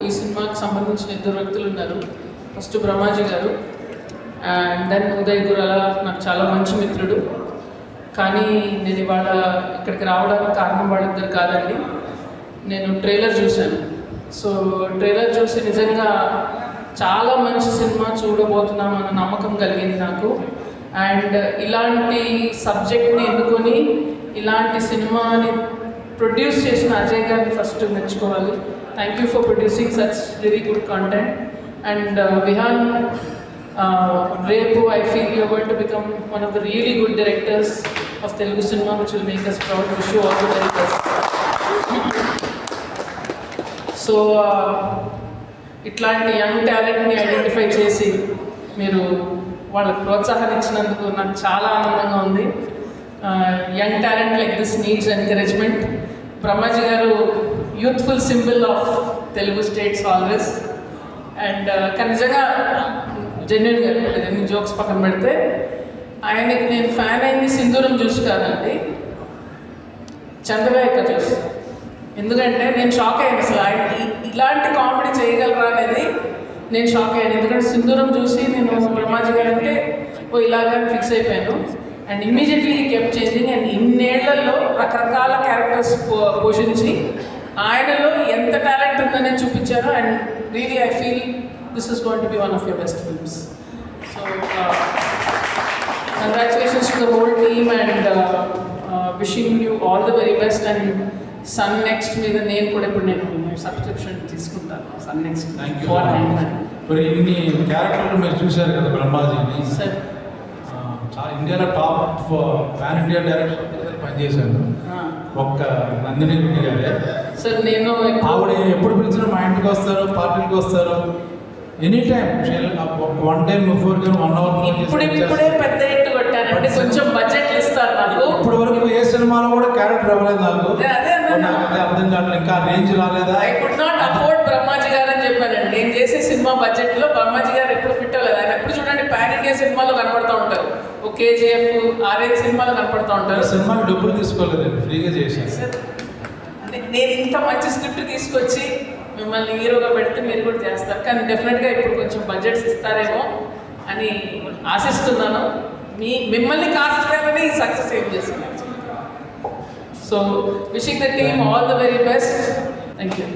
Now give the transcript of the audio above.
ఈ సినిమాకి సంబంధించిన ఇద్దరు వ్యక్తులు ఉన్నారు. ఫస్ట్ బ్రహ్మాజీ గారు అండ్ దెన్ ఉదయ్ గురాల నాకు చాలా మంచి మిత్రుడు. కానీ నేను ఇవాళ ఇక్కడికి రావడానికి కారణం వాళ్ళిద్దరు కాదండి. నేను ట్రైలర్ చూశాను. సో ట్రైలర్ చూసి నిజంగా చాలా మంచి సినిమా చూడబోతున్నామన్న నమ్మకం కలిగింది నాకు. అండ్ ఇలాంటి సబ్జెక్ట్ని ఎన్నుకొని ఇలాంటి సినిమాని ప్రొడ్యూస్ చేసిన అజయ్ గారిని ఫస్ట్ మెచ్చుకోవాలి. Thank you for producing such very good content. And Vihaan, రేపు I feel you're going to become one of the really good directors of Telugu cinema which will make us proud. Wish you all the very best. So ఇట్లాంటి young టాలెంట్ని identify చేసి మీరు వాళ్ళకి ప్రోత్సాహాన్ని ఇచ్చినందుకు నాకు చాలా ఆనందంగా ఉంది. Young talent like this needs encouragement. Brahmaji గారు youthful symbol of Telugu states always. And కానీ నిజంగా జెన్యున్గా ఎన్ని జోక్స్ పక్కన పెడితే ఆయనకి నేను ఫ్యాన్ అయింది సింధూరం చూసి కాదండి, చంద్రలేఖ చూసి. ఎందుకంటే నేను షాక్ అయ్యాను, అసలు ఆయన ఇలాంటి కామెడీ చేయగలరా అనేది నేను షాక్ అయ్యాను. ఎందుకంటే సింధూరం చూసి నేను బ్రహ్మాజీ గారు అంటే ఇలాగా ఫిక్స్ అయిపోయాను. And immediately kept changing. And ఇన్నేళ్లలో రకరకాల క్యారెక్టర్స్ పోషించి ఆయనలో ఎంత టాలెంట్ ఉందనే చూపించారు. And really I feel this is going to be one of your best films. So congratulations to the whole team and wishing you all the very best. And Sun next మీద నేను కూడా ఇప్పుడు నేను subscription తీసుకుంటాను. Sun next మరి ఇన్ని క్యారెక్టర్లు మీరు చూశారు కదా బ్రహ్మాజీని. సార్ ఇండియాలో టాప్ పాన్ ఇండియా డైరెక్టర్ పనిచేశాను ఒక్క నందిని రెడ్డి గారే. సార్ నేను ఆవిడ ఎప్పుడు పిలిచినా మా ఇంటికి వస్తారు, పార్టీకి వస్తారు, any time. 1 time before 1 hour ఇప్పుడే పెద్ద హిట్ కొట్టానంటే కొంచెం బడ్జెట్ ఇస్తారు నాకు. ఇప్పటి వరకు ఏ సినిమాలో కూడా క్యారెక్టర్ ఇవ్వలేదు నాకు. అదే అర్థం కావట్లేదు, ఇంకా రేంజ్ రాలేదా. I could not afford Brahmaji గారు అని చెప్పానండి. నేను చేసే సినిమా బడ్జెట్లో బ్రహ్మాజీ గారు ఎప్పుడు ఫిట్ అవ్వలేదు. ఆయన ఎప్పుడు చూడండి పాన్ ఇండియా సినిమాలో కనపడుతూ ఉంటారు, ఒక KGF, RX సినిమాలో కనపడుతూ ఉంటారు. సినిమాకి డబ్బులు తీసుకోలేదు, ఫ్రీగా చేశాను. నేను ఇంత మంచి స్క్రిప్ట్ తీసుకొచ్చి మిమ్మల్ని హీరోగా పెడితే మీరు కూడా చేస్తారు. కానీ డెఫినెట్గా ఇప్పుడు కొంచెం బడ్జెట్స్ ఇస్తారేమో అని ఆశిస్తున్నాను. మిమ్మల్ని కాస్ట్ చేయాలని ఈ సక్సెస్ ఏం చేస్తున్నాను. So wishing the team all the very best. Thank you.